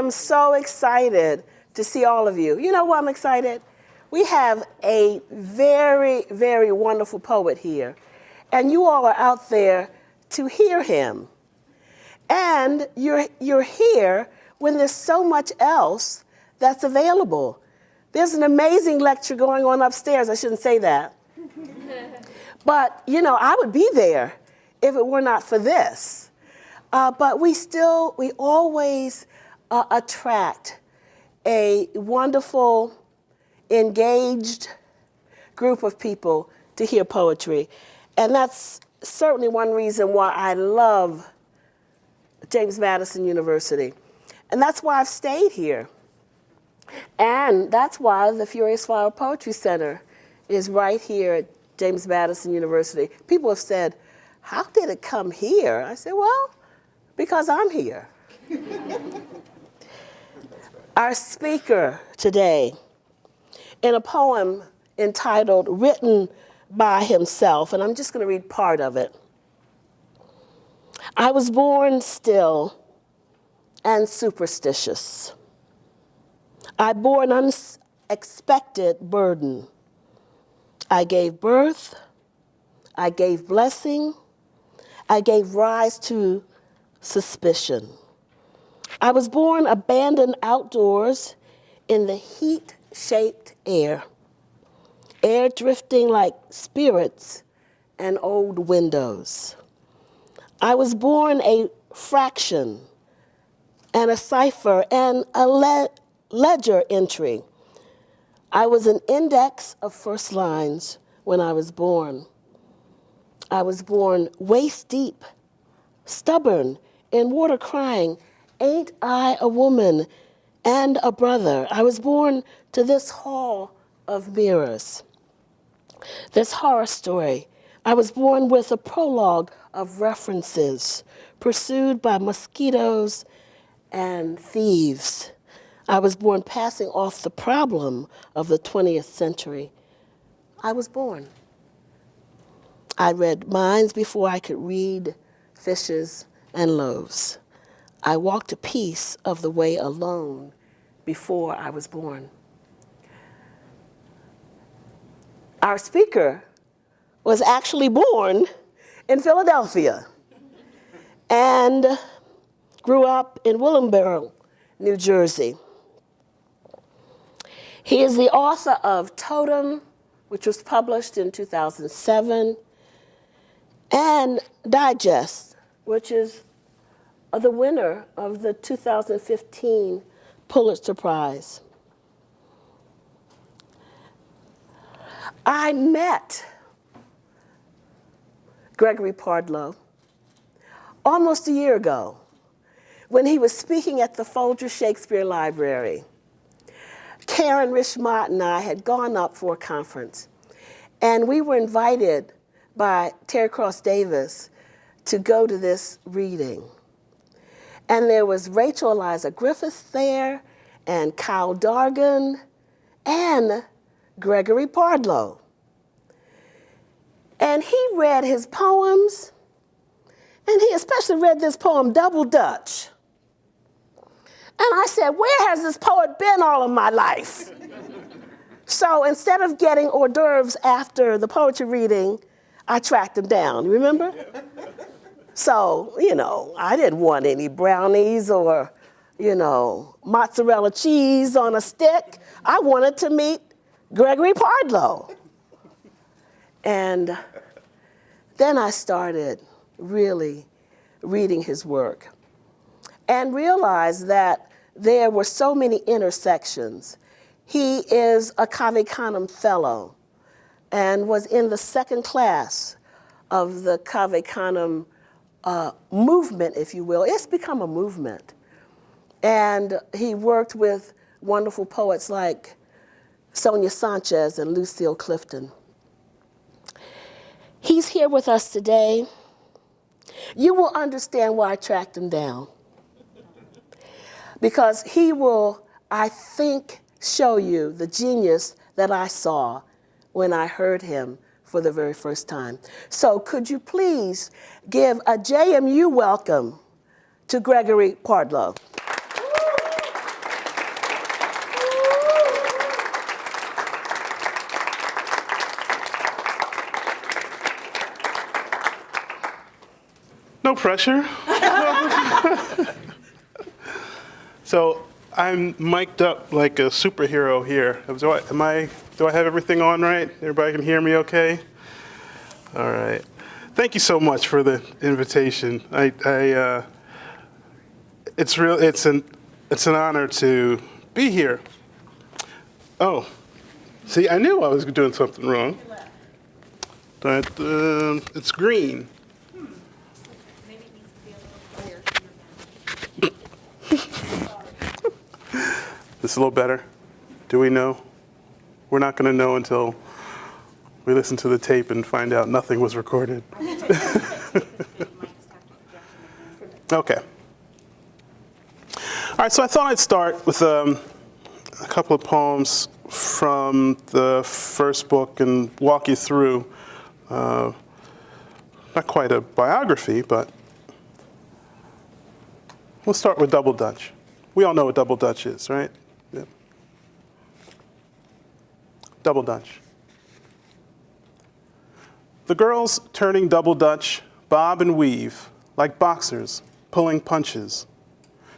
am so excited to see all of you. You know why I'm excited? We have a very, very wonderful poet here, and you all are out there to hear him. And you're here when there's so much else that's available. There's an amazing lecture going on upstairs. I shouldn't say that. But, you know, I would be there if it were not for this. But we always attract a wonderful, engaged group of people to hear poetry. And that's certainly one reason why I love James Madison University. And that's why I've stayed here. And that's why the Furious Flower Poetry Center is right here at James Madison University. People have said, how did it come here? I said, well, because I'm here. Our speaker today, in a poem entitled Written by Himself, and I'm just going to read part of it. I was born still and superstitious. I bore an unexpected burden. I gave birth, I gave blessing, I gave rise to suspicion. I was born abandoned outdoors in the heat-shaped air drifting like spirits and old windows. I was born a fraction and a cipher and a ledger entry. I was an index of first lines when I was born. I was born waist deep, stubborn, in water crying, ain't I a woman and a brother? I was born to this hall of mirrors, this horror story. I was born with a prologue of references, pursued by mosquitoes and thieves. I was born passing off the problem of the 20th century. I was born. I read minds before I could read fishes and loaves. I walked a piece of the way alone before I was born. Our speaker was actually born in Philadelphia and grew up in Willingboro, New Jersey. He is the author of Totem, which was published in 2007, and Digest, which is the winner of the 2015 Pulitzer Prize. I met Gregory Pardlo almost a year ago when he was speaking at the Folger Shakespeare Library. Karen Rishmott and I had gone up for a conference, and we were invited by Terry Cross Davis to go to this reading. And there was Rachel Eliza Griffiths there, and Kyle Dargan, and Gregory Pardlo. And he read his poems, and he especially read this poem, Double Dutch. And I said, where has this poet been all of my life? So instead of getting hors d'oeuvres after the poetry reading, I tracked him down, you remember? So, you know, I didn't want any brownies or, you know, mozzarella cheese on a stick. I wanted to meet Gregory Pardlo. And then I started really reading his work and realized that there were so many intersections. He is a Cave Canem Fellow and was in the second class of the Cave Canem movement, if you will. It's become a movement. And he worked with wonderful poets like Sonia Sanchez and Lucille Clifton. He's here with us today. You will understand why I tracked him down. Because he will, I think, show you the genius that I saw when I heard him for the very first time. So could you please give a JMU welcome to Gregory Pardlo. No pressure. So I'm mic'd up like a superhero here. Do I have everything on right? Everybody can hear me okay? All right. Thank you so much for the invitation. It's an honor to be here. Oh, see, I knew I was doing something wrong. But it's green. Maybe it needs to be a little clearer. This is a little better. Do we know? We're not going to know until we listen to the tape and find out nothing was recorded. Okay. All right, so I thought I'd start with a couple of poems from the first book and walk you through, not quite a biography, but we'll start with Double Dutch. We all know what Double Dutch is, right? Yeah. Double Dutch. The girls turning double Dutch bob and weave like boxers pulling punches,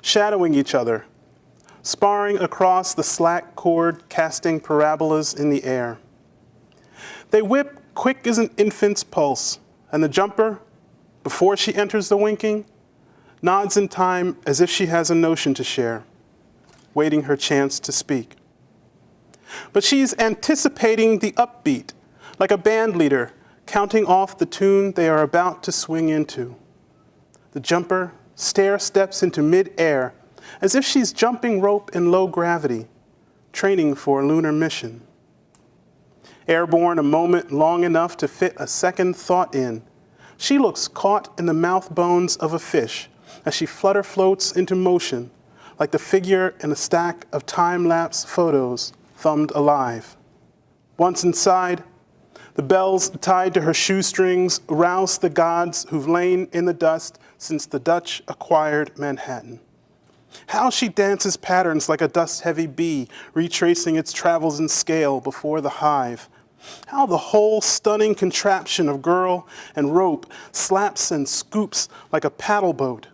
shadowing each other, sparring across the slack cord, casting parabolas in the air. They whip quick as an infant's pulse, and the jumper, before she enters the winking, nods in time as if she has a notion to share, waiting her chance to speak. But she's anticipating the upbeat, like a band leader counting off the tune they are about to swing into. The jumper stair-steps into mid-air as if she's jumping rope in low gravity, training for a lunar mission. Airborne a moment long enough to fit a second thought in, she looks caught in the mouth bones of a fish as she flutter floats into motion like the figure in a stack of time-lapse photos thumbed alive. Once inside, the bells tied to her shoestrings rouse the gods who've lain in the dust since the Dutch acquired Manhattan. How she dances patterns like a dust-heavy bee, retracing its travels in scale before the hive. How the whole stunning contraption of girl and rope slaps and scoops like a paddle boat.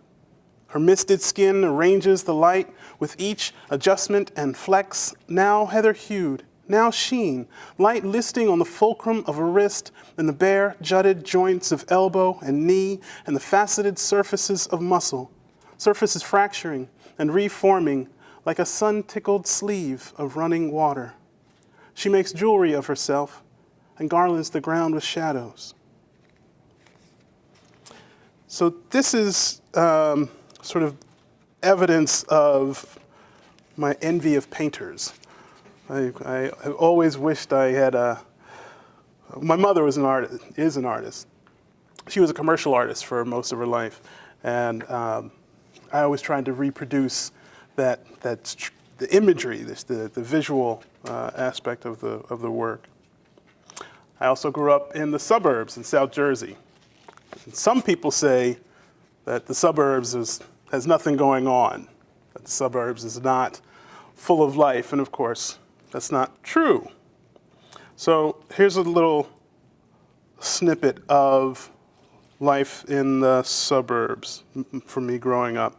Her misted skin arranges the light with each adjustment and flex, now heather-hued, now sheen, light listing on the fulcrum of a wrist and the bare, jutted joints of elbow and knee and the faceted surfaces of muscle, surfaces fracturing and reforming like a sun-tickled sleeve of running water. She makes jewelry of herself and garlands the ground with shadows. So this is sort of evidence of my envy of painters. I always wished I had my mother is an artist. She was a commercial artist for most of her life. And I always tried to reproduce the imagery, the visual aspect of the work. I also grew up in the suburbs in South Jersey. And some people say that the suburbs has nothing going on, that the suburbs is not full of life, and of course, that's not true. So here's a little snippet of life in the suburbs for me growing up.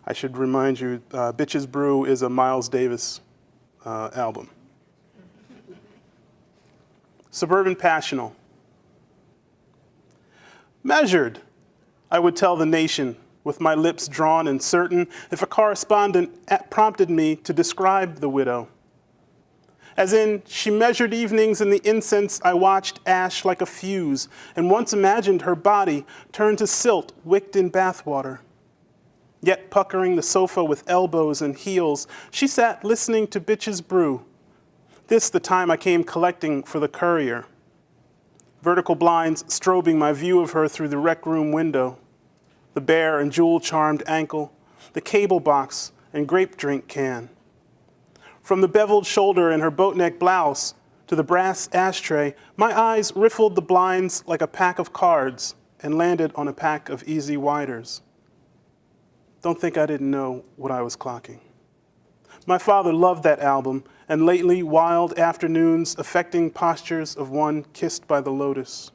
I should remind you, Bitches Brew is a Miles Davis album. Suburban Passional. Measured, I would tell the nation, with my lips drawn and certain, if a correspondent prompted me to describe the widow. As in, she measured evenings in the incense I watched ash like a fuse, and once imagined her body turned to silt wicked in bathwater. Yet puckering the sofa with elbows and heels, she sat listening to Bitches Brew. This the time I came collecting for the Courier. Vertical blinds strobing my view of her through the rec room window. The bare and jewel-charmed ankle, the cable box and grape drink can. From the beveled shoulder in her boatneck blouse to the brass ashtray, my eyes riffled the blinds like a pack of cards and landed on a pack of easy widers. Don't think I didn't know what I was clocking. My father loved that album, and lately wild afternoons affecting postures of one kissed by the lotus.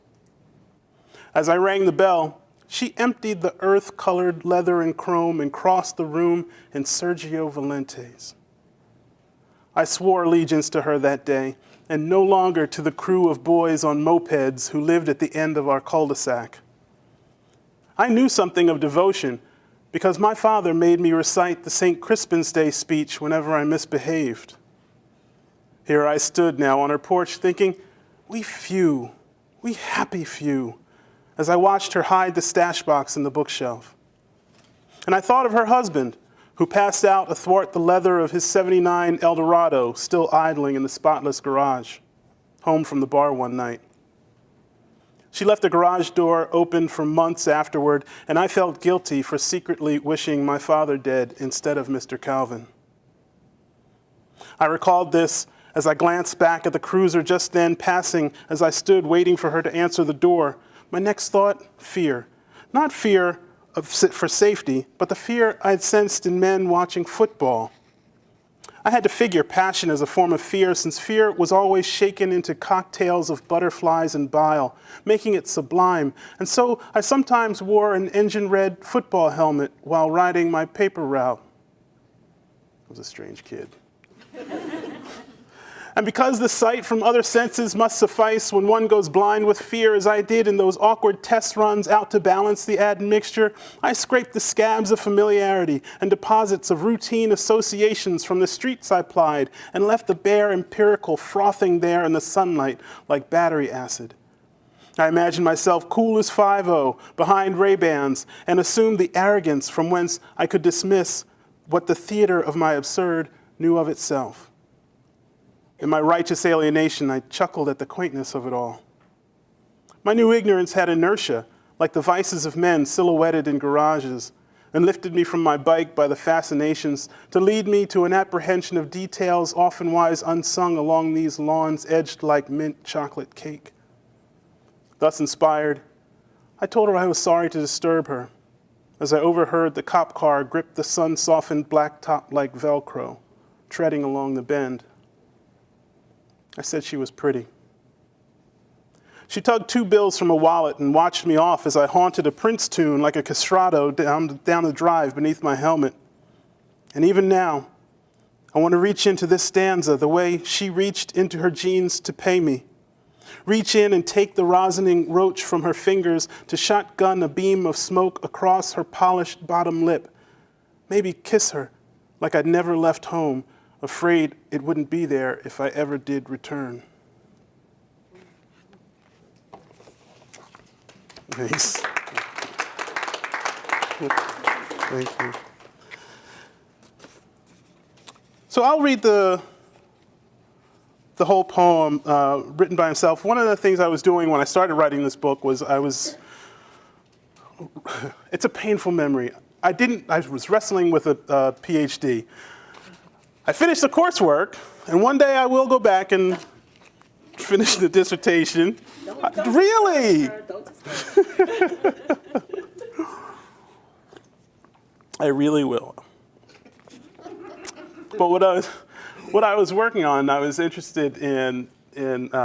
As I rang the bell, She emptied the earth-colored leather and chrome and crossed the room in Sergio Valente's. I swore allegiance to her that day, and no longer to the crew of boys on mopeds who lived at the end of our cul-de-sac. I knew something of devotion because my father made me recite the St. Crispin's Day speech whenever I misbehaved. Here I stood now on her porch thinking, we happy few, as I watched her hide the stash box in the bookshelf. And I thought of her husband, who passed out athwart the leather of his '79 Eldorado, still idling in the spotless garage, home from the bar one night. She left the garage door open for months afterward, and I felt guilty for secretly wishing my father dead instead of Mr. Calvin. I recalled this as I glanced back at the cruiser just then passing as I stood waiting for her to answer the door. My next thought, fear. Not fear for safety, but the fear I'd sensed in men watching football. I had to figure passion as a form of fear, since fear was always shaken into cocktails of butterflies and bile, making it sublime. And so I sometimes wore an engine-red football helmet while riding my paper route. I was a strange kid. And because the sight from other senses must suffice when one goes blind with fear, as I did in those awkward test runs out to balance the admixture, I scraped the scabs of familiarity and deposits of routine associations from the streets I plied and left the bare empirical frothing there in the sunlight like battery acid. I imagined myself cool as 5-0 behind Ray-Bans and assumed the arrogance from whence I could dismiss what the theater of my absurd knew of itself. In my righteous alienation, I chuckled at the quaintness of it all. My new ignorance had inertia, like the vices of men silhouetted in garages, and lifted me from my bike by the fascinations to lead me to an apprehension of details often wise unsung along these lawns edged like mint chocolate cake. Thus inspired, I told her I was sorry to disturb her, as I overheard the cop car grip the sun-softened blacktop like Velcro, treading along the bend. I said she was pretty. She tugged 2 bills from a wallet and watched me off as I haunted a Prince tune like a castrato down the drive beneath my helmet. And even now, I want to reach into this stanza the way she reached into her jeans to pay me. Reach in and take the rosining roach from her fingers to shotgun a beam of smoke across her polished bottom lip. Maybe kiss her like I'd never left home, afraid it wouldn't be there if I ever did return. Thanks. Thank you. So I'll read the whole poem written by himself. One of the things I was doing when I started writing this book was it's a painful memory. I was wrestling with a PhD. I finished the coursework, and one day I will go back and finish the dissertation. Really? I really will. But what I was working on, I was interested in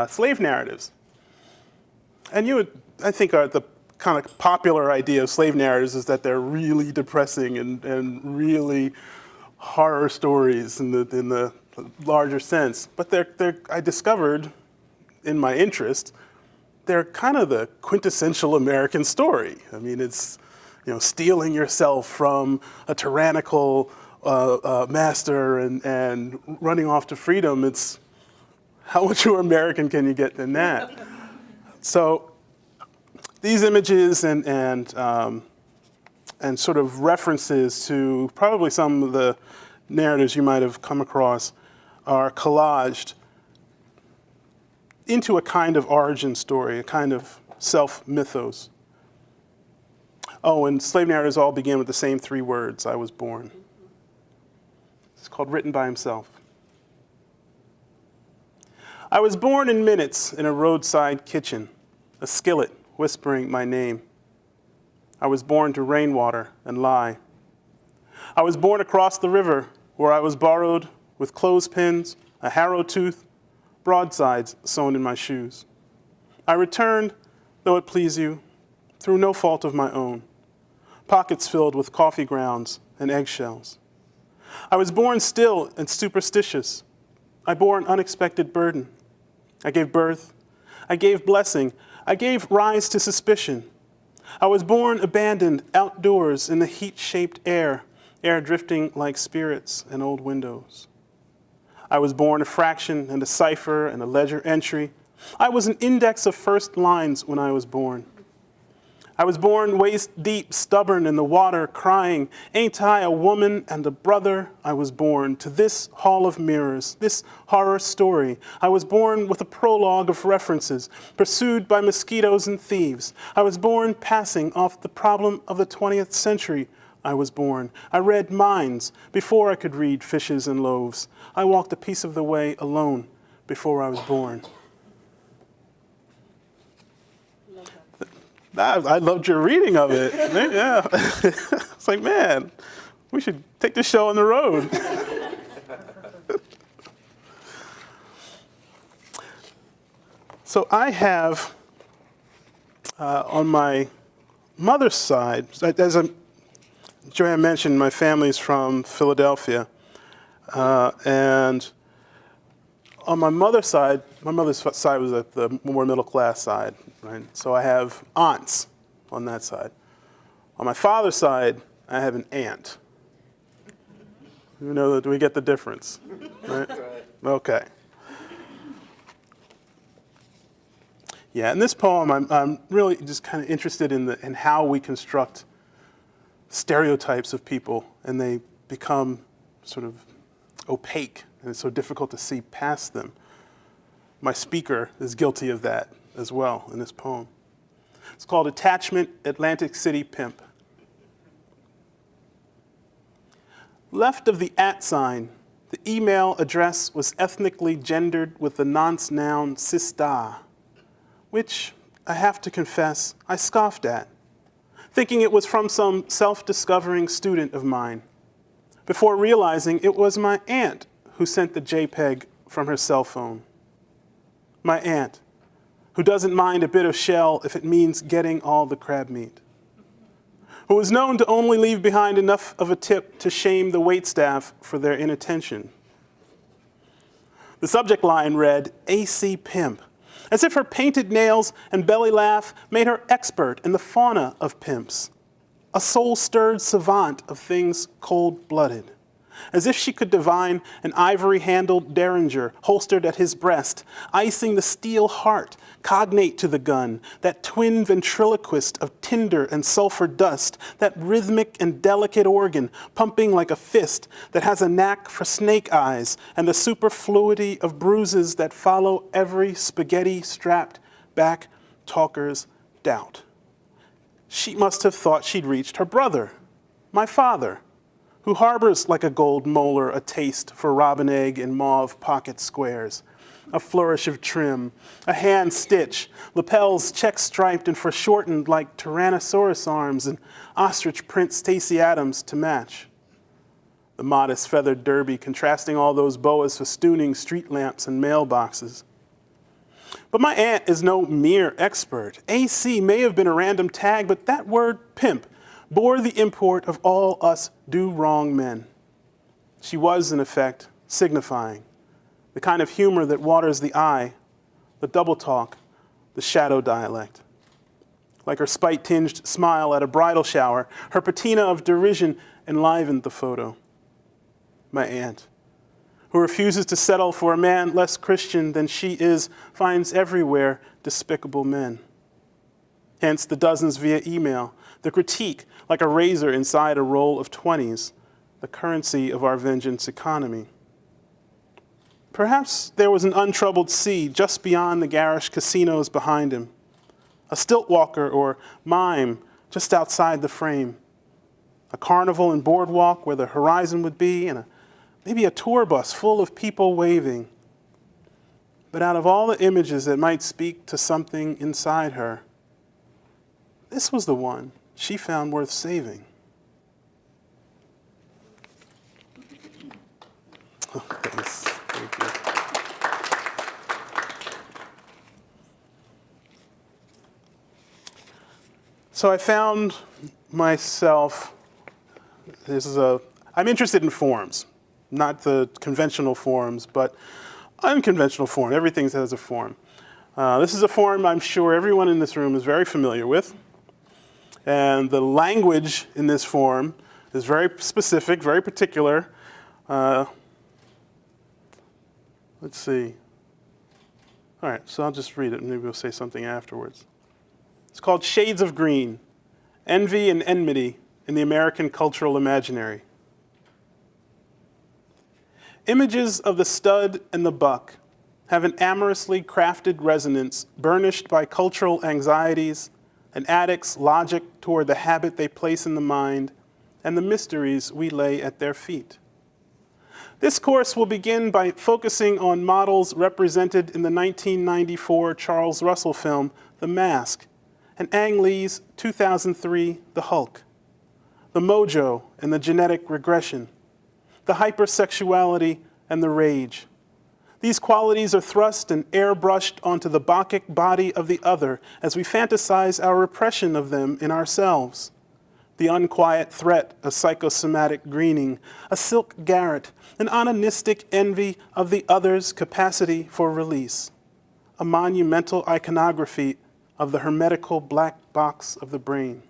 slave narratives. And I think the kind of popular idea of slave narratives is that they're really depressing and really horror stories in the larger sense. But I discovered, in my interest, they're kind of the quintessential American story. I mean, it's stealing yourself from a tyrannical master and running off to freedom. It's how much more American can you get than that? So these images and sort of references to probably some of the narratives you might have come across are collaged into a kind of origin story, a kind of self-mythos. Oh, and slave narratives all begin with the same 3 words, I was born. It's called Written by Himself. I was born in minutes in a roadside kitchen, a skillet whispering my name. I was born to rainwater and lie. I was born across the river where I was borrowed with clothespins, a harrow tooth, broadsides sewn in my shoes. I returned, though it please you, through no fault of my own, pockets filled with coffee grounds and eggshells. I was born still and superstitious. I bore an unexpected burden. I gave birth. I gave blessing. I gave rise to suspicion. I was born abandoned outdoors in the heat-shaped air drifting like spirits in old windows. I was born a fraction and a cipher and a ledger entry. I was an index of first lines when I was born. I was born waist deep, stubborn in the water, crying, "Ain't I a woman and a brother?" I was born to this hall of mirrors, this horror story. I was born with a prologue of references, pursued by mosquitoes and thieves. I was born passing off the problem of the 20th century. I was born. I read minds before I could read fishes and loaves. I walked a piece of the way alone before I was born. I loved your reading of it. Yeah. It's like, man, we should take this show on the road. So I have, on my mother's side, as Joanne mentioned, my family's from Philadelphia. And on my mother's side was the more middle class side, right? So I have aunts on that side. On my father's side, I have an aunt. Do we get the difference? Right? Okay. Yeah, in this poem, I'm really just kind of interested in how we construct stereotypes of people, and they become sort of opaque, and it's so difficult to see past them. My speaker is guilty of that as well in this poem. It's called Attachment, Atlantic City Pimp. Left of the @ sign, the email address was ethnically gendered with the nonce noun sista, which, I have to confess, I scoffed at, thinking it was from some self-discovering student of mine, before realizing it was my aunt who sent the JPEG from her cell phone. My aunt, who doesn't mind a bit of shell if it means getting all the crab meat, who is known to only leave behind enough of a tip to shame the waitstaff for their inattention. The subject line read, AC Pimp, as if her painted nails and belly laugh made her expert in the fauna of pimps, a soul-stirred savant of things cold-blooded, as if she could divine an ivory-handled derringer holstered at his breast, icing the steel heart cognate to the gun, that twin ventriloquist of tinder and sulfur dust, that rhythmic and delicate organ pumping like a fist that has a knack for snake eyes and the superfluity of bruises that follow every spaghetti-strapped back talker's doubt. She must have thought she'd reached her brother, my father, who harbors like a gold molar a taste for robin egg and mauve pocket squares, a flourish of trim, a hand stitch, lapels check-striped and foreshortened like Tyrannosaurus arms and ostrich print Stacey Adams to match. The modest feathered derby contrasting all those boas festooning street lamps and mailboxes. But my aunt is no mere expert. AC may have been a random tag, but that word pimp bore the import of all us do-wrong men. She was, in effect, signifying the kind of humor that waters the eye, the double talk, the shadow dialect. Like her spite-tinged smile at a bridal shower, her patina of derision enlivened the photo. My aunt, who refuses to settle for a man less Christian than she is, finds everywhere despicable men. Hence the dozens via email, the critique like a razor inside a roll of 20s, the currency of our vengeance economy. Perhaps there was an untroubled sea just beyond the garish casinos behind him, a stilt walker or mime just outside the frame, a carnival and boardwalk where the horizon would be, and maybe a tour bus full of people waving. But out of all the images that might speak to something inside her, this was the one she found worth saving. Oh, thanks. Thank you. So I found myself, I'm interested in forms, not the conventional forms, but unconventional form. Everything has a form. This is a form I'm sure everyone in this room is very familiar with. And the language in this form is very specific, very particular. Let's see. All right, so I'll just read it and maybe we'll say something afterwards. It's called Shades of Green, Envy and Enmity in the American Cultural Imaginary. Images of the stud and the buck have an amorously crafted resonance burnished by cultural anxieties, an addict's logic toward the habit they place in the mind, and the mysteries we lay at their feet. This course will begin by focusing on models represented in the 1994 Charles Russell film, The Mask, and Ang Lee's 2003 The Hulk, the mojo and the genetic regression, the hypersexuality and the rage. These qualities are thrust and airbrushed onto the Bacchic body of the other as we fantasize our repression of them in ourselves. The unquiet threat of psychosomatic greening, a silk garret, an onanistic envy of the other's capacity for release, a monumental iconography of the hermetical black box of the brain.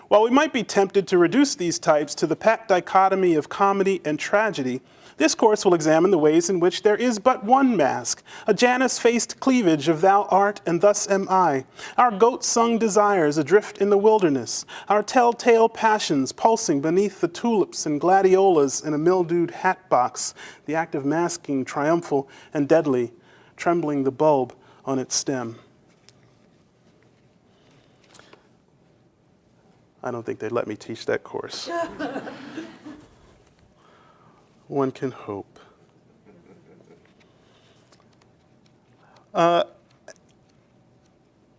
While we might be tempted to reduce these types to the pat dichotomy of comedy and tragedy, this course will examine the ways in which there is but one mask, a Janus-faced cleavage of thou art and thus am I, our goat-sung desires adrift in the wilderness, our telltale passions pulsing beneath the tulips and gladiolas in a mildewed hat box, the act of masking triumphal and deadly, trembling the bulb on its stem. I don't think they'd let me teach that course. One can hope.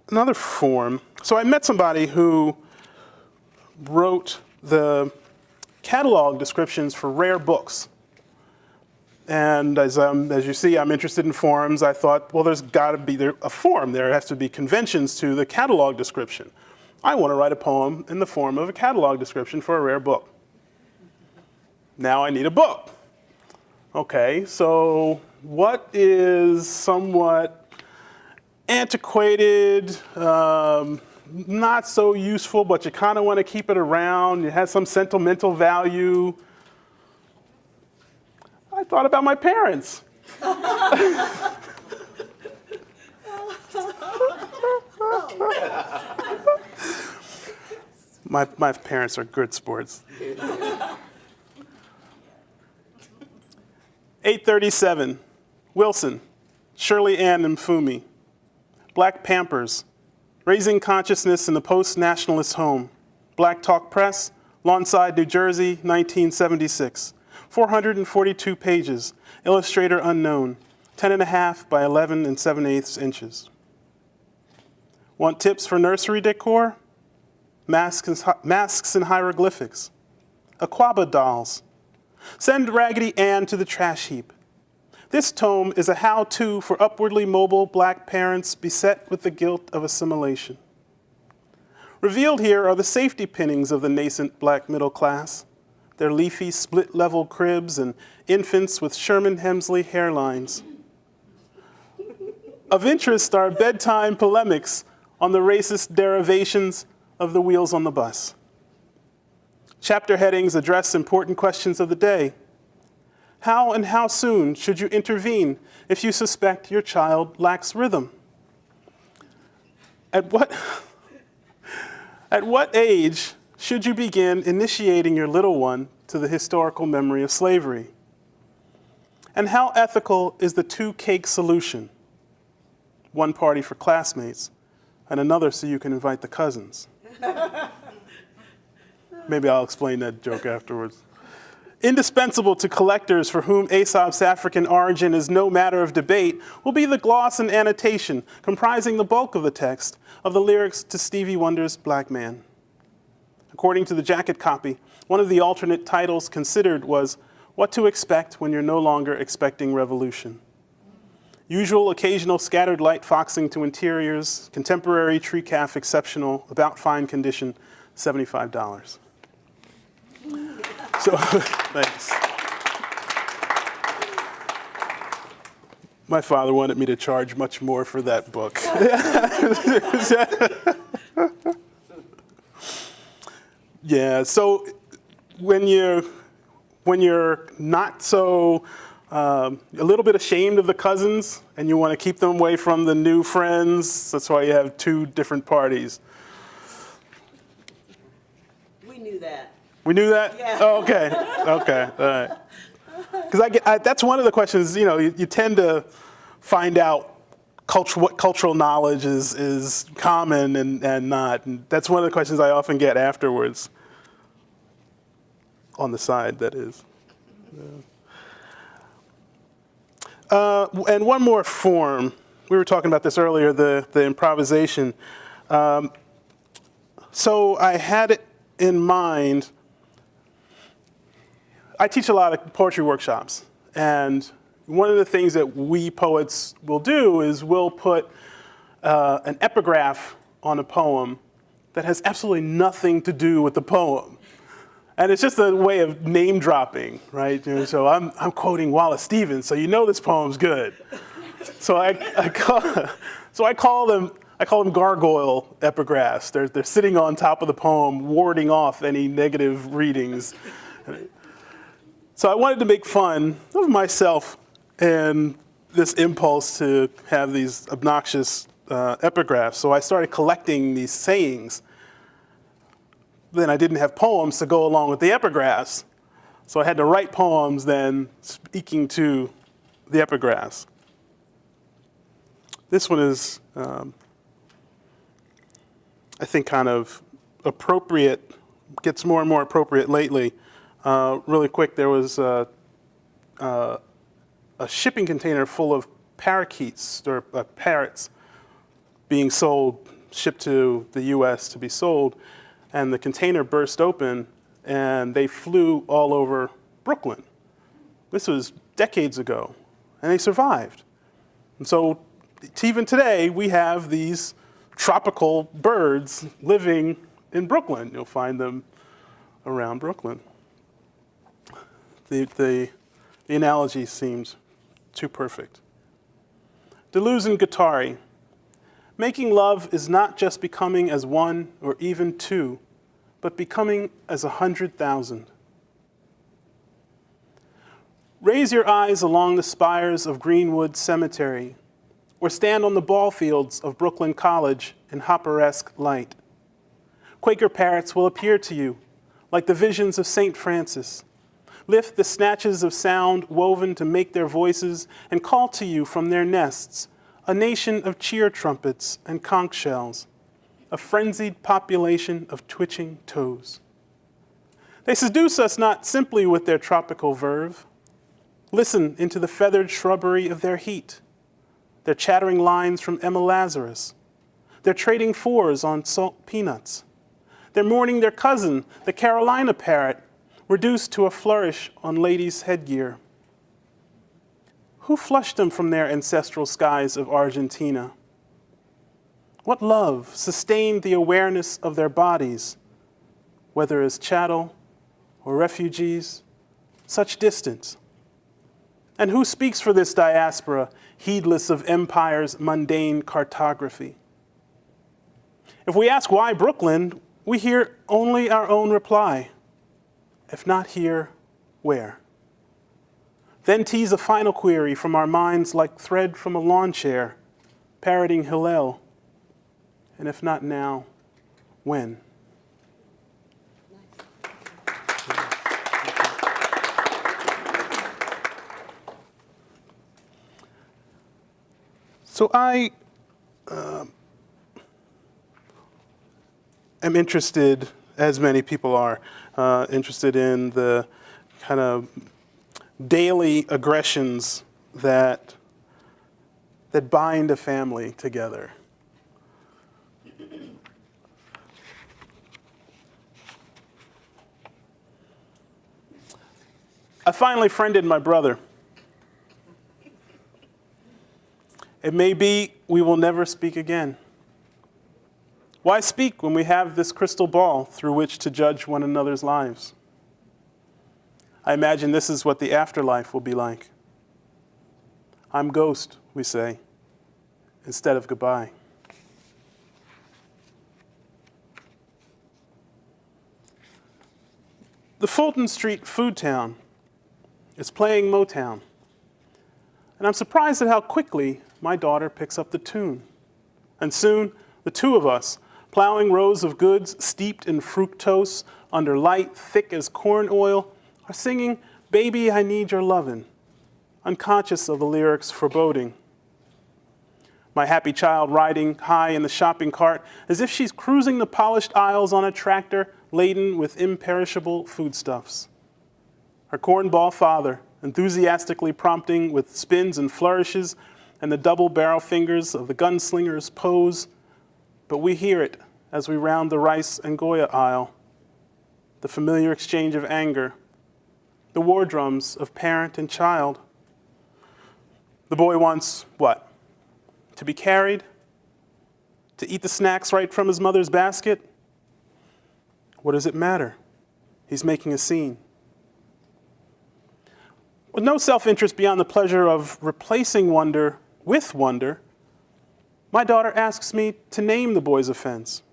Another form. So I met somebody who wrote the catalog descriptions for rare books. And as you see, I'm interested in forms. I thought, well, there's got to be a form. There has to be conventions to the catalog description. I want to write a poem in the form of a catalog description for a rare book. Now I need a book. Okay, so what is somewhat antiquated, not so useful, but you kind of want to keep it around, it has some sentimental value? I thought about my parents. My parents are good sports. 837, Wilson, Shirley Ann Mfumi, Black Pampers, Raising Consciousness in the Post-Nationalist Home, Black Talk Press, Lawnside, New Jersey, 1976. 442 pages, illustrator unknown, 10.5 by 11 7/8 inches. Want tips for nursery decor? Masks and hieroglyphics, Aquaba dolls. Send Raggedy Ann to the trash heap. This tome is a how-to for upwardly mobile black parents beset with the guilt of assimilation. Revealed here are the safety pinnings of the nascent black middle class, their leafy split-level cribs and infants with Sherman Hemsley hairlines. Of interest are bedtime polemics on the racist derivations of the wheels on the bus. Chapter headings address important questions of the day. How and how soon should you intervene if you suspect your child lacks rhythm? At what age should you begin initiating your little one to the historical memory of slavery? And how ethical is the two-cake solution? One party for classmates and another so you can invite the cousins. Maybe I'll explain that joke afterwards. Indispensable to collectors for whom Aesop's African origin is no matter of debate will be the gloss and annotation comprising the bulk of the text of the lyrics to Stevie Wonder's Black Man. According to the jacket copy, one of the alternate titles considered was What to Expect When You're No Longer Expecting Revolution. Usual, occasional, scattered light foxing to interiors. Contemporary, tree calf, exceptional, about fine condition, $75. So, thanks. My father wanted me to charge much more for that book. Yeah, so when you're not so, a little bit ashamed of the cousins and you want to keep them away from the new friends, that's why you have two different parties. We knew that. We knew that? Yeah. Oh, okay, okay, all right. Because that's one of the questions, you tend to find out what cultural knowledge is common and not. And that's one of the questions I often get afterwards, on the side, that is. And one more form. We were talking about this earlier, the improvisation. So I had it in mind. I teach a lot of poetry workshops, and one of the things that we poets will do is we'll put an epigraph on a poem that has absolutely nothing to do with the poem. And it's just a way of name dropping, right? So I'm quoting Wallace Stevens, so you know this poem's good. So I call them gargoyle epigraphs. They're sitting on top of the poem, warding off any negative readings. So I wanted to make fun of myself and this impulse to have these obnoxious epigraphs. So I started collecting these sayings. Then I didn't have poems to go along with the epigraphs. So I had to write poems then speaking to the epigraphs. This one is, I think, kind of appropriate, gets more and more appropriate lately. Really quick, there was a shipping container full of parakeets, or parrots, being sold, shipped to the US to be sold. And the container burst open, and they flew all over Brooklyn. This was decades ago, and they survived. And so even today, we have these tropical birds living in Brooklyn. You'll find them around Brooklyn. The analogy seems too perfect. Deleuze and Guattari. Making love is not just becoming as one or even two, but becoming as 100,000. Raise your eyes along the spires of Greenwood Cemetery, or stand on the ball fields of Brooklyn College in Hopperesque light. Quaker parrots will appear to you like the visions of St. Francis. Lift the snatches of sound woven to make their voices and call to you from their nests, a nation of cheer trumpets and conch shells, a frenzied population of twitching toes. They seduce us not simply with their tropical verve. Listen into the feathered shrubbery of their heat, their chattering lines from Emma Lazarus, their trading fours on salt peanuts. They're mourning their cousin, the Carolina parrot, reduced to a flourish on ladies' headgear. Who flushed them from their ancestral skies of Argentina? What love sustained the awareness of their bodies, whether as chattel or refugees, such distance? And who speaks for this diaspora, heedless of empire's mundane cartography? If we ask why Brooklyn, we hear only our own reply. If not here, where? Then tease a final query from our minds like thread from a lawn chair, parroting Hillel. And if not now, when? So I am interested, as many people are, interested in the kind of daily aggressions that bind a family together. I finally friended my brother. It may be we will never speak again. Why speak when we have this crystal ball through which to judge one another's lives? I imagine this is what the afterlife will be like. I'm ghost, we say, instead of goodbye. The Fulton Street Food Town is playing Motown, and I'm surprised at how quickly my daughter picks up the tune. And soon, the two of us, plowing rows of goods steeped in fructose under light thick as corn oil, are singing, "Baby, I Need Your Lovin'," unconscious of the lyrics' foreboding. My happy child riding high in the shopping cart as if she's cruising the polished aisles on a tractor laden with imperishable foodstuffs. Her cornball father enthusiastically prompting with spins and flourishes and the double barrel fingers of the gunslinger's pose, but we hear it as we round the rice and Goya aisle, the familiar exchange of anger, the war drums of parent and child. The boy wants what? To be carried? To eat the snacks right from his mother's basket? What does it matter? He's making a scene. With no self-interest beyond the pleasure of replacing wonder with wonder, my daughter asks me to name the boy's offense.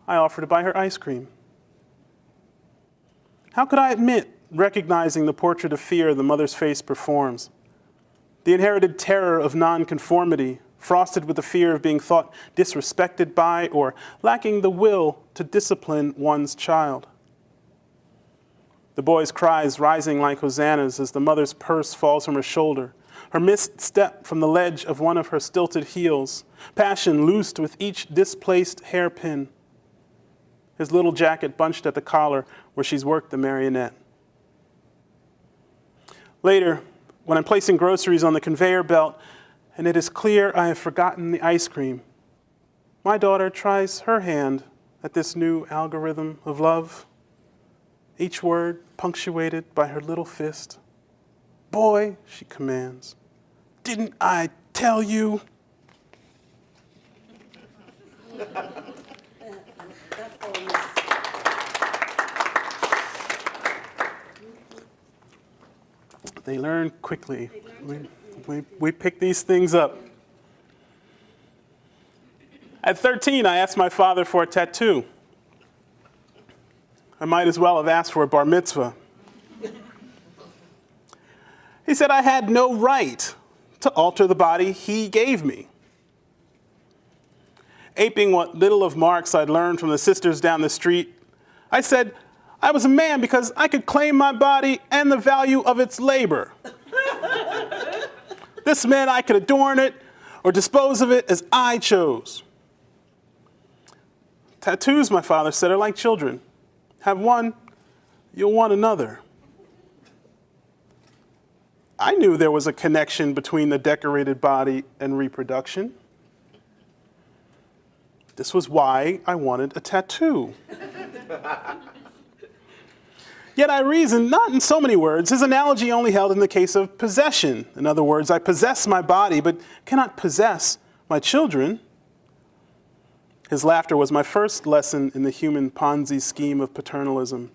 I offer to buy her ice cream. How could I admit recognizing the portrait of fear the mother's face performs? The inherited terror of nonconformity, frosted with the fear of being thought disrespected by or lacking the will to discipline one's child. The boy's cries rising like hosannas as the mother's purse falls from her shoulder, her missed step from the ledge of one of her stilted heels, passion loosed with each displaced hairpin, his little jacket bunched at the collar where she's worked the marionette. Later, when I'm placing groceries on the conveyor belt and it is clear I have forgotten the ice cream, my daughter tries her hand at this new algorithm of love, each word punctuated by her little fist. "Boy," she commands, "didn't I tell you?" They learn quickly. We pick these things up. At 13, I asked my father for a tattoo. I might as well have asked for a bar mitzvah. He said I had no right to alter the body he gave me. Aping what little of Marx I'd learned from the sisters down the street, I said I was a man because I could claim my body and the value of its labor. This meant I could adorn it or dispose of it as I chose. Tattoos, my father said, are like children. Have one, you'll want another. I knew there was a connection between the decorated body and reproduction. This was why I wanted a tattoo. Yet I reasoned, not in so many words, his analogy only held in the case of possession. In other words, I possess my body, but cannot possess my children. His laughter was my first lesson in the human Ponzi scheme of paternalism.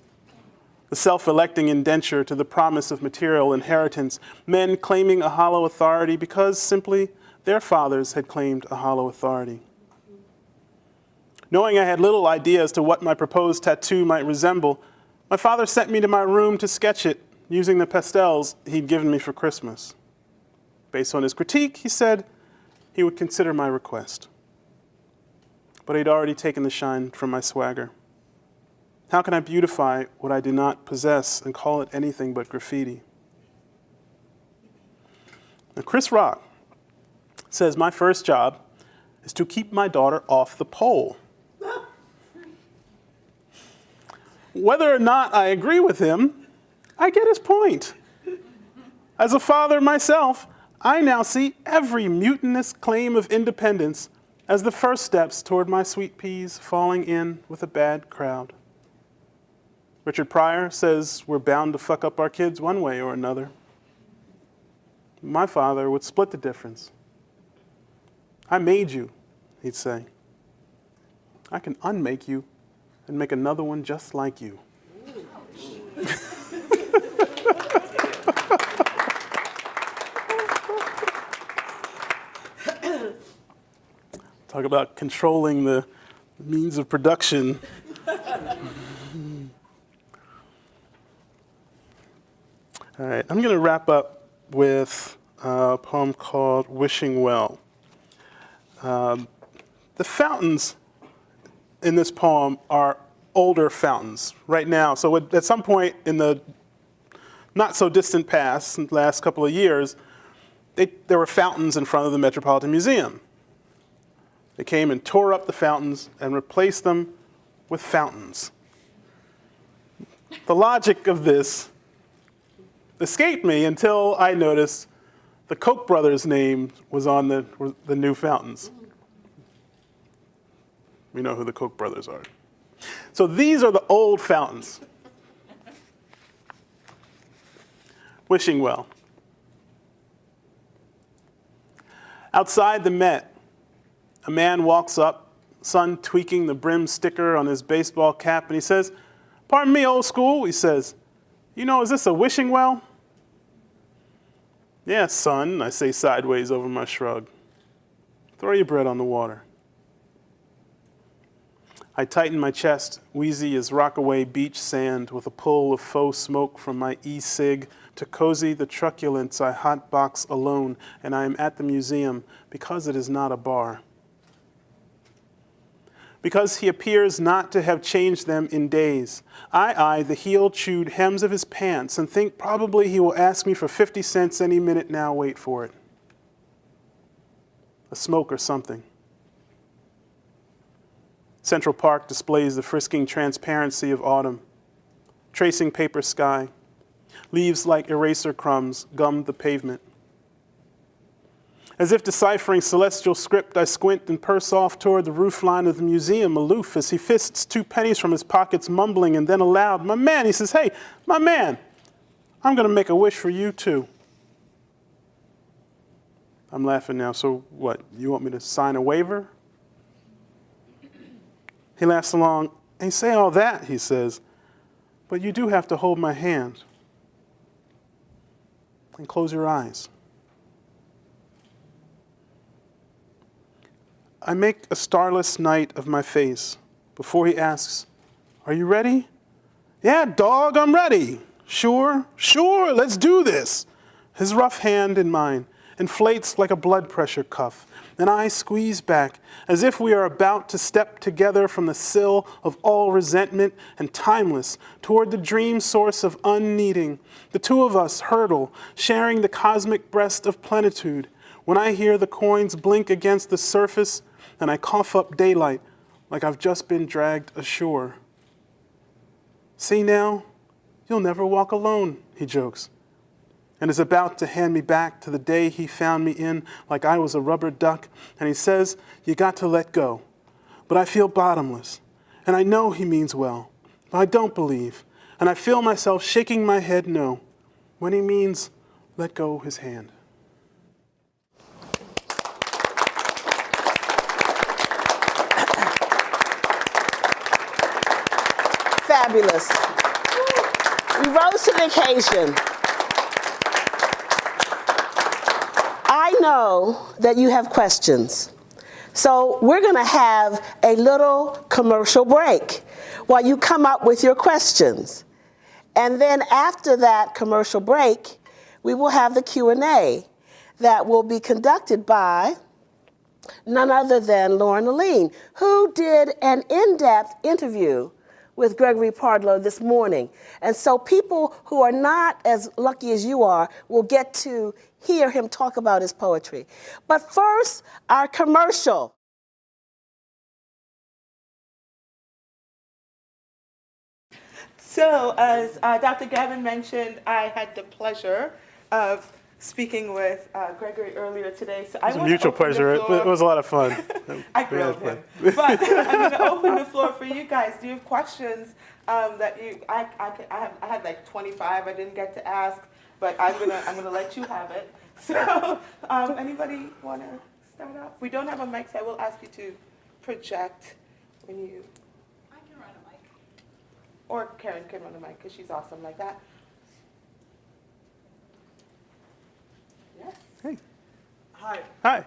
The self-electing indenture to the promise of material inheritance, men claiming a hollow authority because simply their fathers had claimed a hollow authority. Knowing I had little idea as to what my proposed tattoo might resemble, my father sent me to my room to sketch it using the pastels he'd given me for Christmas. Based on his critique, he said he would consider my request. But he'd already taken the shine from my swagger. How can I beautify what I do not possess and call it anything but graffiti? Now, Chris Rock says my first job is to keep my daughter off the pole. Whether or not I agree with him, I get his point. As a father myself, I now see every mutinous claim of independence as the first steps toward my sweet peas falling in with a bad crowd. Richard Pryor says we're bound to fuck up our kids one way or another. My father would split the difference. I made you, he'd say. I can unmake you and make another one just like you. Talk about controlling the means of production. All right, I'm going to wrap up with a poem called Wishing Well. The fountains in this poem are older fountains right now. So at some point in the not so distant past, in the last couple of years, there were fountains in front of the Metropolitan Museum. They came and tore up the fountains and replaced them with fountains. The logic of this escaped me until I noticed the Koch brothers' name was on the new fountains. We know who the Koch brothers are. So these are the old fountains. Wishing well. Outside the Met, a man walks up, sun tweaking the brim sticker on his baseball cap, and he says, "Pardon me, old school," he says. "You know, is this a wishing well?" "Yes, son," I say sideways over my shrug. "Throw your bread on the water." I tighten my chest, wheezy as Rockaway beach sand, with a pull of faux smoke from my e-cig to cozy the truculence I hotbox alone, and I am at the museum because it is not a bar. Because he appears not to have changed them in days, I eye the heel-chewed hems of his pants and think probably he will ask me for 50 cents any minute now. Wait for it. A smoke or something. Central Park displays the frisking transparency of autumn. Tracing paper sky. Leaves like eraser crumbs gum the pavement. As if deciphering celestial script, I squint and purse off toward the roofline of the museum, aloof as he fists 2 pennies from his pockets, mumbling, and then aloud, "My man," he says, "Hey, my man, I'm going to make a wish for you, too." I'm laughing now. "So what, you want me to sign a waiver?" He laughs along. "Ain't say all that," he says, "but you do have to hold my hand. And close your eyes." I make a starless night of my face before he asks, "Are you ready?" "Yeah, dog, I'm ready." Sure, let's do this." His rough hand in mine inflates like a blood pressure cuff, and I squeeze back as if we are about to step together from the sill of all resentment and timeless toward the dream source of unneeding. The two of us hurtle, sharing the cosmic breast of plenitude, when I hear the coins blink against the surface and I cough up daylight like I've just been dragged ashore. "See now, you'll never walk alone," he jokes, and is about to hand me back to the day he found me in like I was a rubber duck, and he says, "You got to let go." But I feel bottomless, and I know he means well, but I don't believe, and I feel myself shaking my head no, when he means let go his hand. Fabulous. You rose to the occasion. I know that you have questions. So we're going to have a little commercial break while you come up with your questions. And then after that commercial break, we will have the Q&A that will be conducted by none other than Lauren Aline, who did an in-depth interview with Gregory Pardlo this morning. And so people who are not as lucky as you are will get to hear him talk about his poetry. But first, our commercial. So, as Dr. Gavin mentioned, I had the pleasure of speaking with Gregory earlier today. So It was a mutual pleasure. It was a lot of fun. I grilled him. But I'm going to open the floor for you guys. Do you have questions that you? I had like 25. I didn't get to ask, but I'm gonna let you have it. So, anybody want to start off? We don't have a mic, so I will ask you to project when you, I can run a mic. or Karen can run the mic because she's awesome like that. Yes. Hey. Hi. Hi.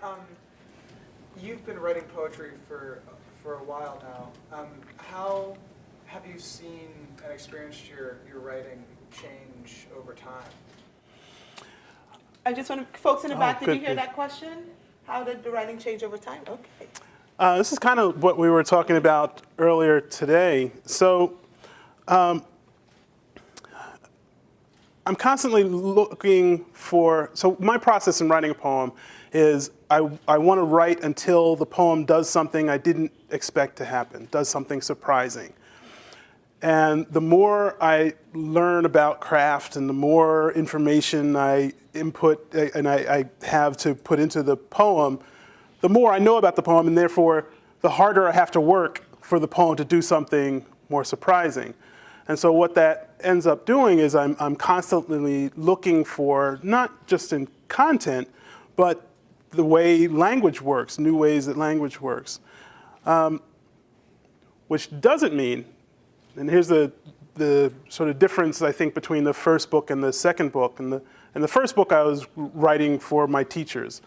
You've been writing poetry for a while now. How have you seen and experienced your writing change over time? I just want to, folks in the Oh, back, did you good, hear good. that question? How did the writing change over time? Okay. This is kind of what we were talking about earlier today. So I'm constantly looking for, so my process in writing a poem is I want to write until the poem does something I didn't expect to happen, does something surprising. And the more I learn about craft and the more information I input and I have to put into the poem, the more I know about the poem, and therefore the harder I have to work for the poem to do something more surprising. And so what that ends up doing is I'm constantly looking for, not just in content, but the way language works, new ways that language works. Which doesn't mean, and here's the sort of difference, I think, between the first book and the second book. In the first book, I was writing for my teachers.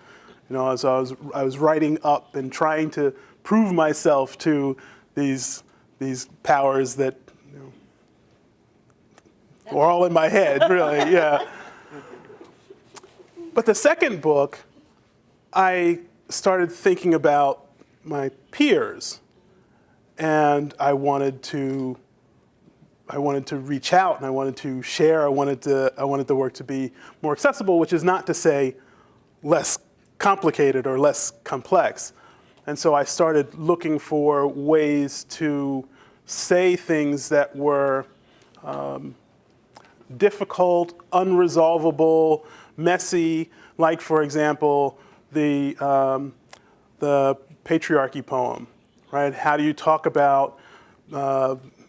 You know, as I was writing up and trying to prove myself to these powers that, you know, were all in my head, really, yeah. But the second book, I started thinking about my peers, and I wanted to reach out, and I wanted to share. I wanted the work to be more accessible, which is not to say less complicated or less complex. And so I started looking for ways to say things that were difficult, unresolvable, messy, like, for example, the patriarchy poem, right? How do you talk about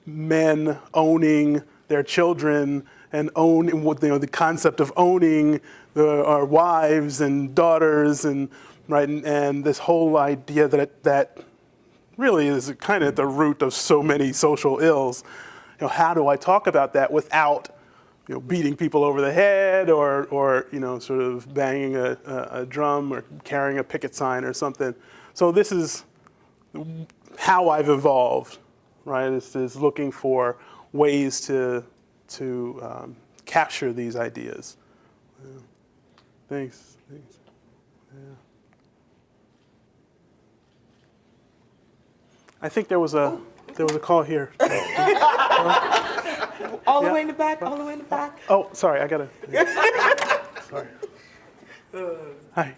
men owning their children and the concept of owning our wives and daughters, and right, and this whole idea that really is kind of at the root of so many social ills. You know, how do I talk about that without, you know, beating people over the head or you know, sort of banging a drum or carrying a picket sign or something? So this is how I've evolved, right? Is looking for ways to capture these ideas. Yeah. Thanks. Yeah. I think there was a call here. All the Yeah. way in the back, all the way in the back. Oh, sorry, I gotta. Sorry. Hi.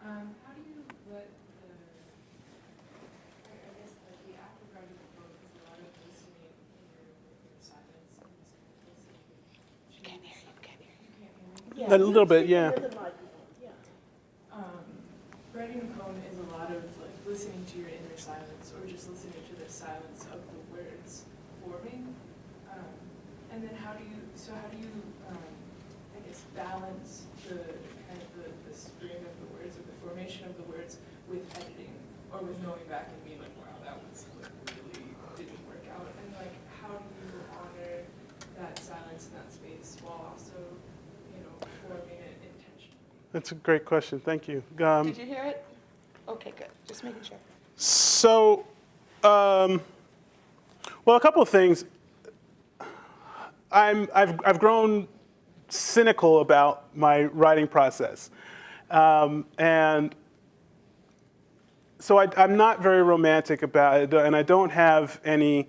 How do you let the, I guess, like the act of writing a book is a lot of listening in your silence and listening. Can't hear you, can't hear you. You can't hear me? A little bit, yeah. Writing a poem is a lot of like listening to your inner silence, or just listening to the silence of the words forming. And then how do you I guess, balance the kind of the string of the words, or the formation of the words, with editing, or with going back and being like, wow, that was like really didn't work out, and like how do you honor that silence and that space while also, you know, forming it intentionally? That's a great question. Thank you. Did you hear it? Okay, good. Just making sure. So, well, a couple of things. I've grown cynical about my writing process, and so I'm not very romantic about it, and I don't have any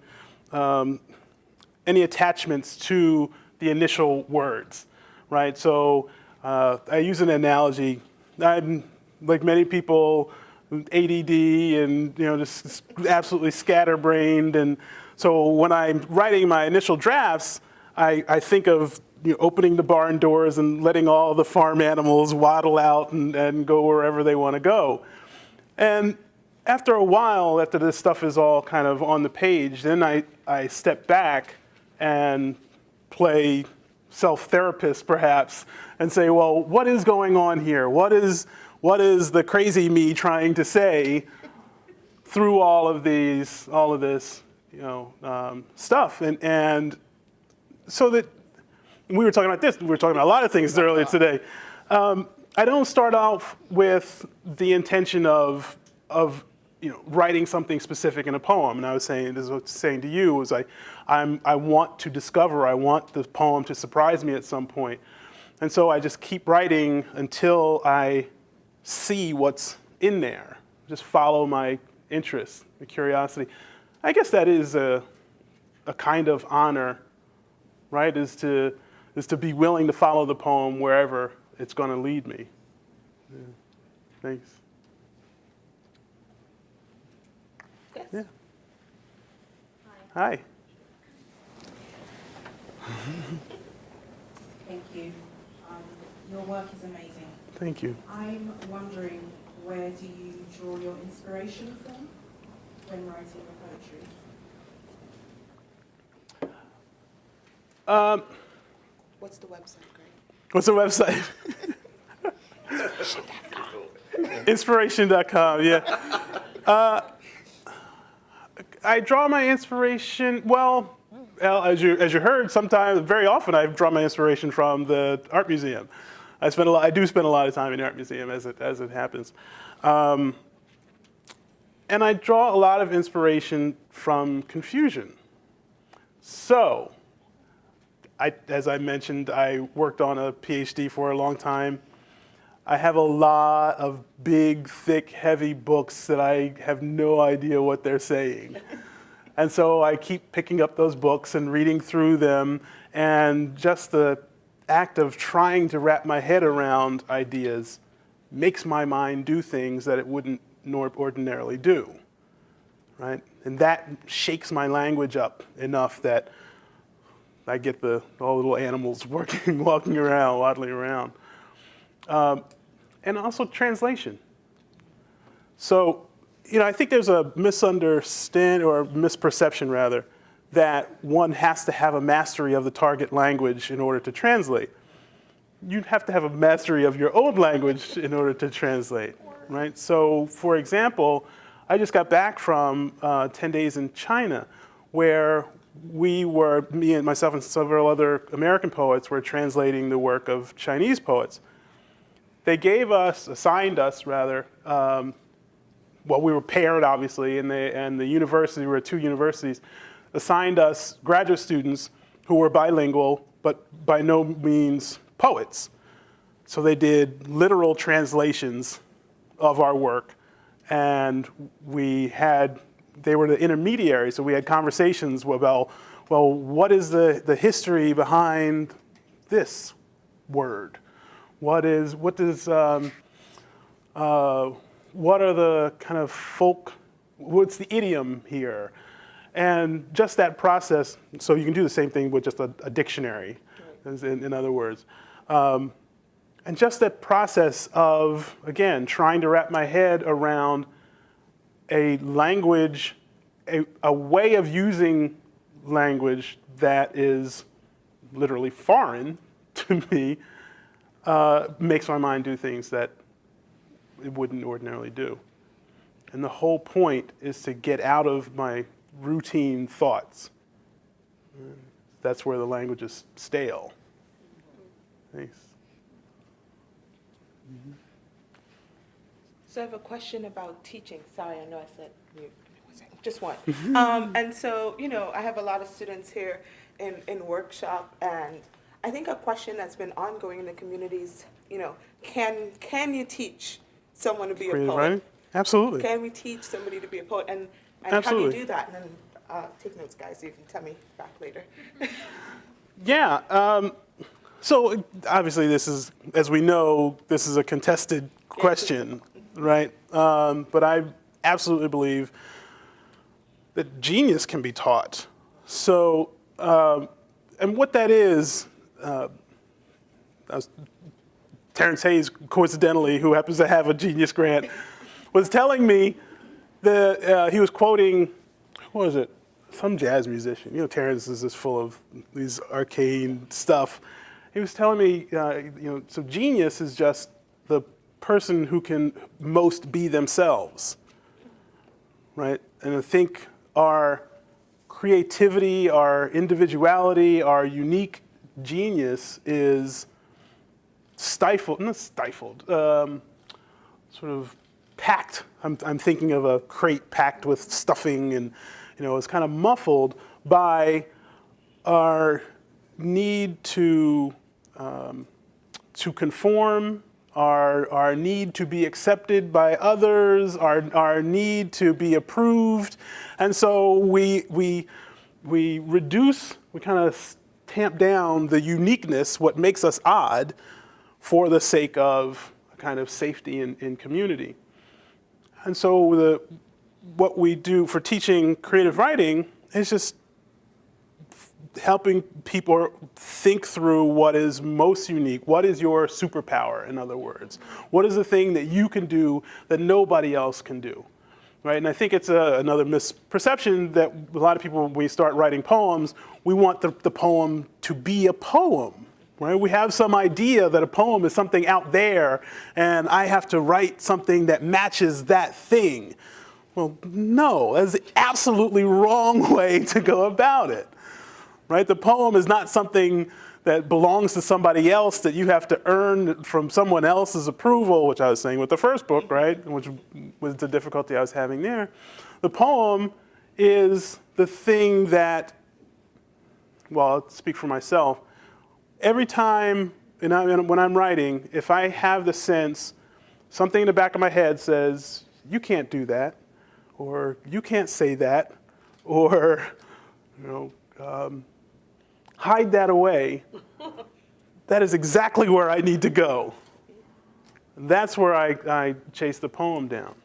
attachments to the initial words, right? So I use an analogy. I'm like many people, ADD and, you know, just absolutely scatterbrained, and so when I'm writing my initial drafts, I think of, you know, opening the barn doors and letting all the farm animals waddle out and go wherever they want to go. And after a while, after this stuff is all kind of on the page, then I step back and play self-therapist perhaps and say, well, what is going on here? What is the crazy me trying to say through all of this, stuff? And so that we were talking about this, we were talking about a lot of things earlier today. I don't start off with the intention of writing something specific in a poem. And I was saying to you was I want to discover, I want the poem to surprise me at some point. And so I just keep writing until I see what's in there. Just follow my interest, my curiosity. I guess that is a kind of honor, right? Is to be willing to follow the poem wherever it's going to lead me. Yeah. Thanks. Yes. Yeah. Hi. Thank you. Your work is amazing. Thank you. I'm wondering, where do you draw your inspiration from when writing your poetry? What's the website, Greg? What's the website? Inspiration.com, yeah. I draw my inspiration, well, as you heard, sometimes, very often, I draw my inspiration from the art museum. I do spend a lot of time in the art museum as it happens. And I draw a lot of inspiration from confusion. So, as I mentioned, I worked on a PhD for a long time. I have a lot of big, thick, heavy books that I have no idea what they're saying. And so I keep picking up those books and reading through them, and just the act of trying to wrap my head around ideas makes my mind do things that it wouldn't ordinarily do, right? And that shakes my language up enough that I get all the little animals walking around, waddling around. And also translation. So, I think there's a misunderstanding, or misperception rather, that one has to have a mastery of the target language in order to translate. You have to have a mastery of your own language in order to translate, right? So, for example, I just got back from 10 days in China, where me and myself and several other American poets were translating the work of Chinese poets. They assigned us, we were paired, obviously, and the university, we were at two universities, assigned us graduate students who were bilingual, but by no means poets. So they did literal translations of our work, and they were the intermediaries, so we had conversations about, well, what is the history behind this word? What are the kind of what's the idiom here? And just that process, so you can do the same thing with just a dictionary, in other words. And just that process of, again, trying to wrap my head around a language, a way of using language that is literally foreign to me, makes my mind do things that it wouldn't ordinarily do. And the whole point is to get out of my routine thoughts. That's where the language is stale. Thanks. Mm-hmm. So I have a question about teaching. Sorry, I know I said just one. And so, I have a lot of students here in workshop, and I think a question that's been ongoing in the community is, can you teach someone to be a Creative poet? writing? Absolutely. Can we teach somebody to be a poet? And Absolutely. how do you do that? And then take notes, guys, so you can tell me back later. Yeah. So obviously this is, as we know, this is a contested question, right? But I absolutely believe that genius can be taught. So, and what that is, Terrence Hayes, coincidentally, who happens to have a genius grant, was telling me that he was quoting, who was it? Some jazz musician. Terrence is just full of these arcane stuff. he was telling me, so genius is just the person who can most be themselves, right? And I think our creativity, our individuality, our unique genius is sort of packed. I'm thinking of a crate packed with stuffing, and it's kind of muffled by our need to conform, our need to be accepted by others, our need to be approved, and so we kind of tamp down the uniqueness, what makes us odd, for the sake of a kind of safety in community. And so what we do for teaching creative writing is just helping people think through what is most unique. What is your superpower, in other words? What is the thing that you can do that nobody else can do? Right? And I think it's another misperception that a lot of people, when we start writing poems, we want the poem to be a poem. Right? We have some idea that a poem is something out there, and I have to write something that matches that thing. Well, no, that's the absolutely wrong way to go about it. Right? The poem is not something that belongs to somebody else that you have to earn from someone else's approval, which I was saying with the first book, right? Which was the difficulty I was having there. The poem is the thing that, well, I'll speak for myself. Every time when I'm writing, if I have the sense, something in the back of my head says, you can't do that, or you can't say that, or, hide that away, that is exactly where I need to go. That's where I chase the poem down.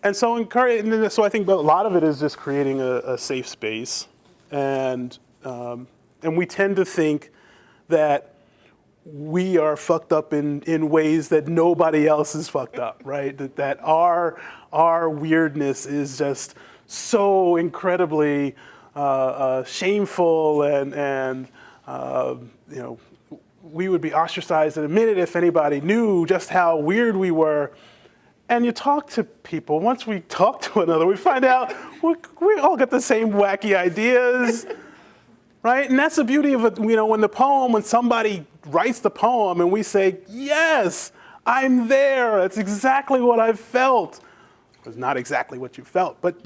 And so I think a lot of it is just creating a safe space. And we tend to think that we are fucked up in ways that nobody else is fucked up, right? That our weirdness is just so incredibly shameful, and we would be ostracized in a minute if anybody knew just how weird we were. And you talk to people, once we talk to one another, we find out we all got the same wacky ideas, right? And that's the beauty of it, when somebody writes the poem and we say, yes, I'm there, that's exactly what I felt. It's not exactly what you felt, but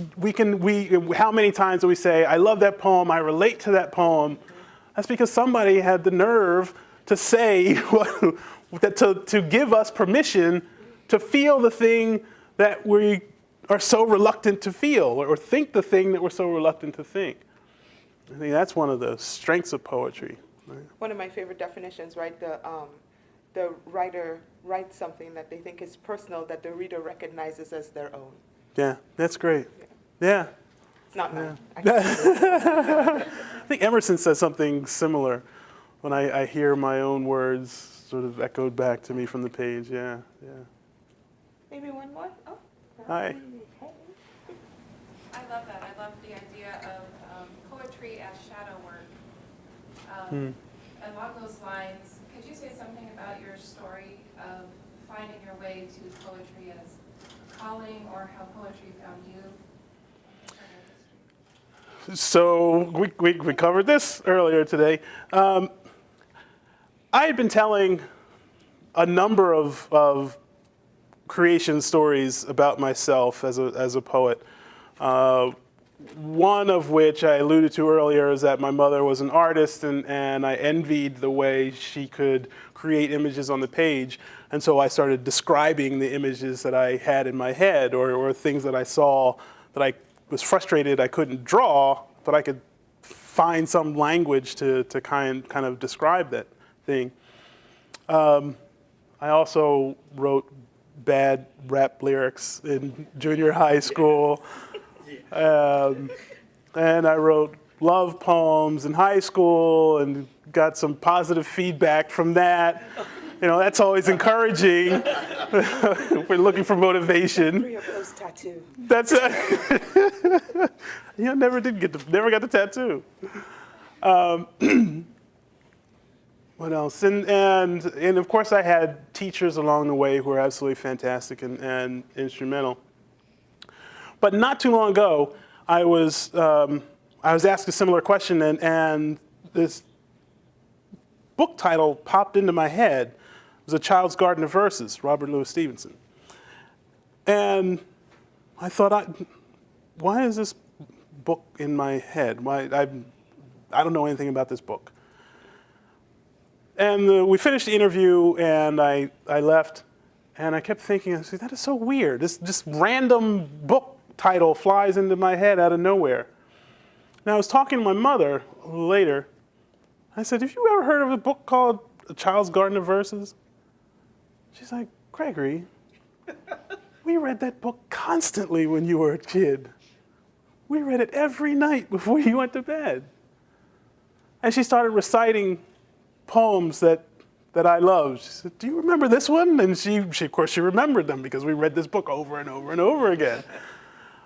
how many times do we say, I love that poem, I relate to that poem? That's because somebody had the nerve to say, to give us permission to feel the thing that we are so reluctant to feel, or think the thing that we're so reluctant to think. I think that's one of the strengths of poetry. Right? One of my favorite definitions, right? The writer writes something that they think is personal that the reader recognizes as their own. Yeah, that's great. Yeah. It's not mine. I think Emerson says something similar when I hear my own words sort of echoed back to me from the page. Yeah. Maybe one more? Oh. Hi. I love that. I love the idea of poetry as shadow work. Along those lines, could you say something about your story of finding your way to poetry as a calling, or how poetry found you? So we covered this earlier today. I had been telling a number of creation stories about myself as a poet. One of which I alluded to earlier is that my mother was an artist, and I envied the way she could create images on the page. And so I started describing the images that I had in my head, or things that I saw that I was frustrated I couldn't draw, but I could find some language to kind of describe that thing. I also wrote bad rap lyrics in junior high school. And I wrote love poems in high school and got some positive feedback from that. That's always encouraging. We're looking for motivation. Pre-opposed tattoo. That's it. Never got the tattoo. What else? And of course I had teachers along the way who were absolutely fantastic and instrumental. But not too long ago, I was asked a similar question, and this book title popped into my head. It was A Child's Garden of Verses, Robert Louis Stevenson. And I thought, why is this book in my head? Why I don't know anything about this book. And we finished the interview, and I left, and I kept thinking, I said, that is so weird. This just random book title flies into my head out of nowhere. And I was talking to my mother a little later. I said, have you ever heard of a book called A Child's Garden of Verses? She's like, Gregory, we read that book constantly when you were a kid. We read it every night before you went to bed. And she started reciting poems that I loved. She said, do you remember this one? And she of course, she remembered them because we read this book over and over and over again.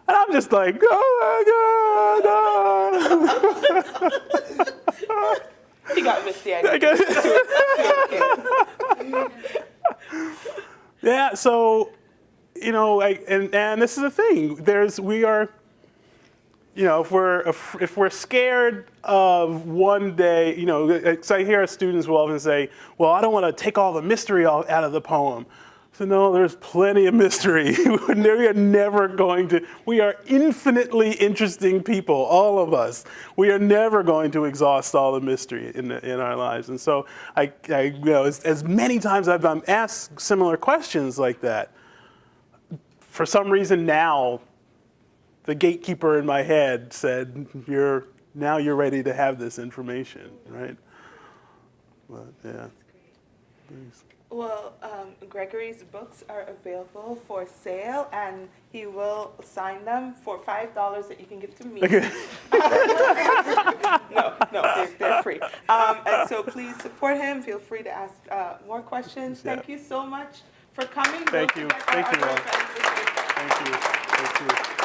And I'm just like, oh my God. He got misty. Yeah, so, you know, and this is the thing. We are, you know, if we're scared of one day, you know, so I hear our students will often say, well, I don't want to take all the mystery out of the poem. So no, there's plenty of mystery. We are never going to, we are infinitely interesting people, all of us. We are never going to exhaust all the mystery in our lives. And so I you know, as many times I've been asked similar questions like that, for some reason now, the gatekeeper in my head said, now you're ready to have this information, right? But yeah. Thanks. Well, Gregory's books are available for sale, and he will sign them for $5 that you can give to me. Okay. No, they're free. And so please support him. Feel free to ask more questions. Yeah. Thank you so much for coming. Thank you. Thank you all. Thank you. Thank you.